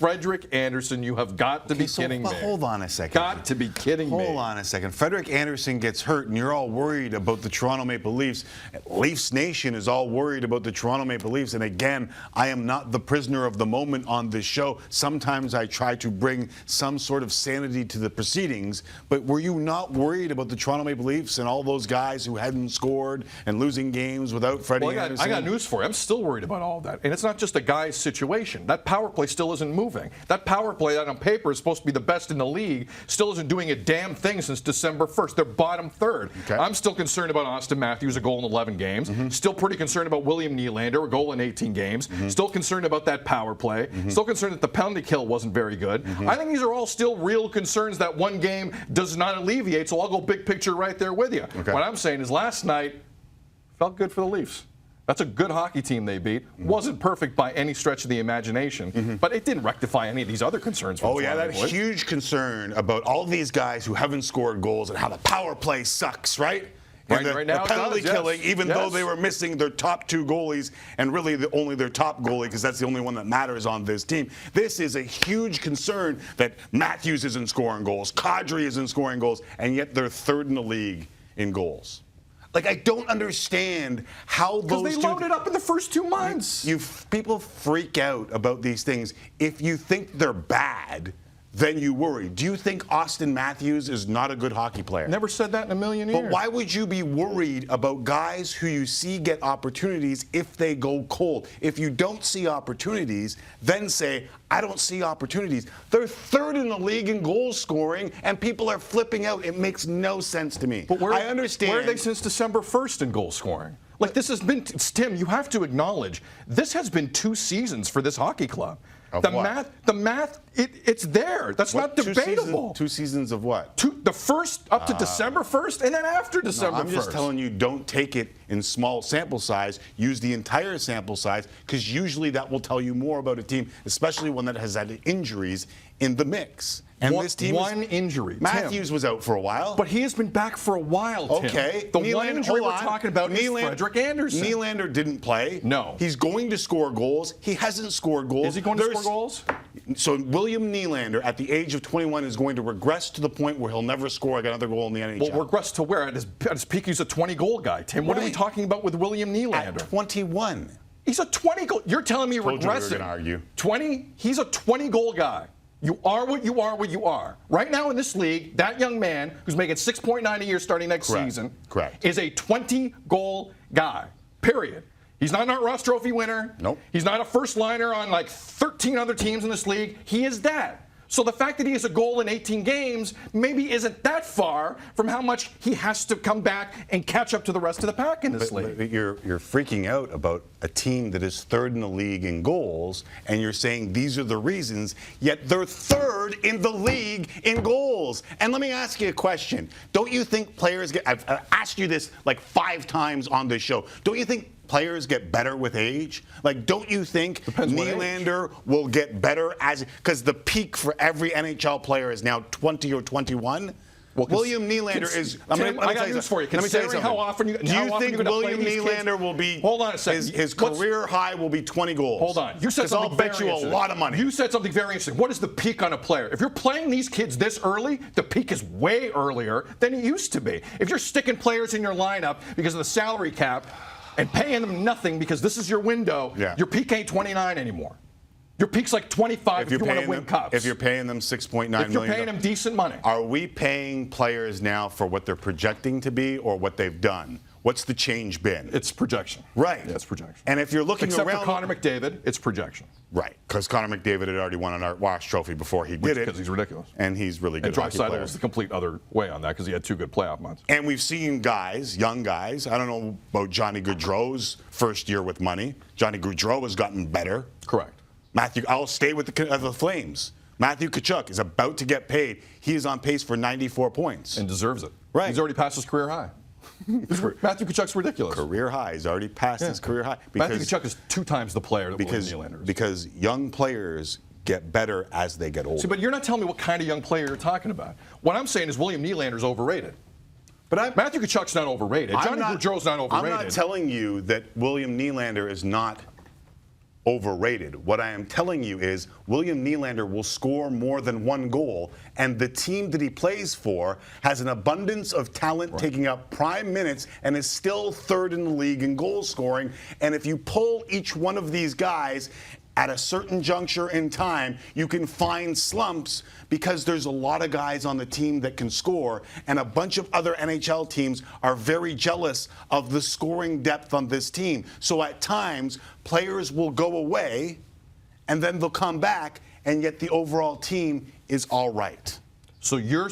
Frederik Andersen. You have got to be kidding me. Hold on a second. Got to be kidding me. Hold on a second. Frederik Andersen gets hurt, and you're all worried about the Toronto Maple Leafs. Leafs Nation is all worried about the Toronto Maple Leafs. And again, I am not the prisoner of the moment on this show. Sometimes I try to bring some sort of sanity to the proceedings. But were you not worried about the Toronto Maple Leafs and all those guys who hadn't scored and losing games without Freddie Andersen? I got news for you. I'm still worried about all that. And it's not just a guy's situation. That power play still isn't moving. That power play that on paper is supposed to be the best in the league still isn't doing a damn thing since December 1st. They're bottom third. Okay. I'm still concerned about Austin Matthews, a goal in 11 games. Still pretty concerned about William Nylander, a goal in 18 games. Still concerned about that power play. Still concerned that the penalty kill wasn't very good. I think these are all still real concerns that one game does not alleviate, so I'll go big picture right there with you. Okay. What I'm saying is last night felt good for the Leafs. That's a good hockey team they beat. Wasn't perfect by any stretch of the imagination, but it didn't rectify any of these other concerns. Oh, yeah, that huge concern about all these guys who haven't scored goals and how the power play sucks, right? And right now the penalty killing, even though Yes. they were missing their top two goalies and really only their top goalie, because that's the only one that matters on this team. This is a huge concern that Matthews isn't scoring goals, Kadri isn't scoring goals, and yet they're third in the league in goals. Like, I don't understand how those because they loaded up in the first 2 months. People freak out about these things. If you think they're bad, then you worry. Do you think Austin Matthews is not a good hockey player? Never said that in a million years. But why would you be worried about guys who you see get opportunities if they go cold? If you don't see opportunities, then say, I don't see opportunities. They're third in the league in goal scoring, and people are flipping out. It makes no sense to me. But I understand. Where are they since December 1st in goal scoring? Like, this has been, Tim, you have to acknowledge, this has been 2 seasons for this hockey club. The math, it's there. That's not debatable. 2 seasons of what? The first up to December 1st, and then after December 1st. I'm just telling you, don't take it in small sample size. Use the entire sample size, because usually that will tell you more about a team, especially one that has had injuries in the mix. And this team one injury. Matthews was out for a while. But he has been back for a while, Tim. Okay. The one injury we're talking about is Frederik Andersen. Nylander didn't play. No. He's going to score goals. He hasn't scored goals. Is he going to score goals? So William Nylander, at the age of 21, is going to regress to the point where he'll never score another goal in the NHL. Well, regress to where? At his peak, he's a 20-goal guy. Tim, what are we talking about with William Nylander? At 21. He's a 20-goal. You're telling me Told you we were regressing. gonna argue. 20? He's a 20-goal guy. You are what you are, what you are. Right now in this league, that young man who's making $6.9 a year starting next season is a 20-goal guy, period. He's not an Art Ross Trophy winner. Nope. He's not a first liner on like 13 other teams in this league. He is that. So the fact that he has a goal in 18 games maybe isn't that far from how much he has to come back and catch up to the rest of the pack in this league. But you're freaking out about a team that is third in the league in goals, and you're saying these are the reasons, yet they're third in the league in goals. And let me ask you a question. Don't you think players get, I've asked you this like 5 times on this show, don't you think players get better with age? Like, don't you think Nylander will get better because the peak for every NHL player is now 20 or 21? Well, William Nylander is. Tim, I got news for you. Considering how often you, do you think William Nylander will be? Hold on a second. His career high will be 20 goals. Hold on. You said something. I'll bet you a lot of money. You said something very interesting. What is the peak on a player? If you're playing these kids this early, the peak is way earlier than it used to be. If you're sticking players in your lineup because of the salary cap and paying them nothing because this is your window, your peak ain't 29 anymore. Your peak's like 25 if you want to win cups. If you're paying them $6.9 million. If you're paying them decent money. Are we paying players now for what they're projecting to be or what they've done? What's the change been? It's projection. Right. Yeah, it's projection. And if you're looking Except around... for Connor McDavid, it's projection. Right, because Connor McDavid had already won an Art Ross Trophy before he did it. Because he's ridiculous. And he's really good. And Draisaitl was the complete other way on that because he had 2 good playoff months. And we've seen guys, young guys, I don't know about Johnny Gaudreau's first year with money. Johnny Gaudreau has gotten better. Correct. I'll stay with the Flames. Matthew Tkachuk is about to get paid. He is on pace for 94 points. And deserves it. Right. He's already passed his career high. Matthew Tkachuk's ridiculous. Career high. He's already passed his career high. Matthew Tkachuk is 2 times the player that William Nylander is. Because young players get better as they get older. See, but you're not telling me what kind of young player you're talking about. What I'm saying is William Nylander's overrated. But Matthew Tkachuk's not overrated. Johnny Gaudreau's not overrated. I'm not telling you that William Nylander is not overrated. What I am telling you is William Nylander will score more than one goal, and the team that he plays for has an abundance of talent taking up prime minutes and is still third in the league in goal scoring. And if you pull each one of these guys at a certain juncture in time, you can find slumps because there's a lot of guys on the team that can score, and a bunch of other NHL teams are very jealous of the scoring depth on this team. So at times, players will go away, and then they'll come back, and yet the overall team is all right. So what you're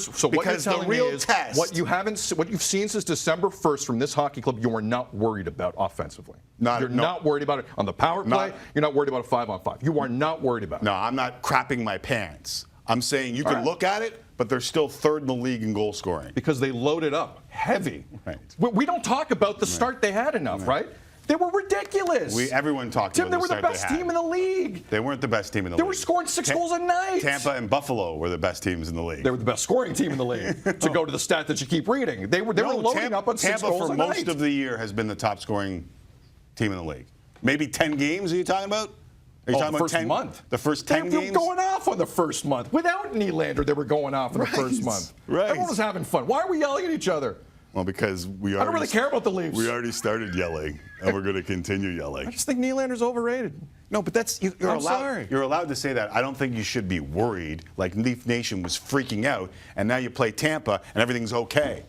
telling me is what you've seen since December 1st from this hockey club, you are not worried about offensively. You're not worried about it on the power play. You're not worried about a 5-on-5. You are not worried about it. No, I'm not crapping my pants. I'm saying you can look at it, but they're still third in the league in goal scoring. Because they loaded up heavy. Right. We don't talk about the start they had enough, right? They were ridiculous. Everyone talked about Tim, they were the best team in the league. They weren't the best team in the league. They were scoring 6 goals a night. Tampa and Buffalo were the best teams in the league. They were the best scoring team in the league, to go to the stat that you keep reading. They were loading up on 6 goals a night. Tampa for most of the year has been the top scoring team in the league. Maybe 10 games, are you talking about? Are you talking the about first 10, month. The first 10 games? They were going off on the first month. Without Nylander, they were going off in the first month. Right. Everyone was having fun. Why are we yelling at each other? Well, because I don't really care about the Leafs. We already started yelling, and we're going to continue yelling. I just think Nylander's overrated. No, but that's I'm sorry. You're allowed to say that. I don't think you should be worried. Like Leaf Nation was freaking out, and now you play Tampa, and everything's okay.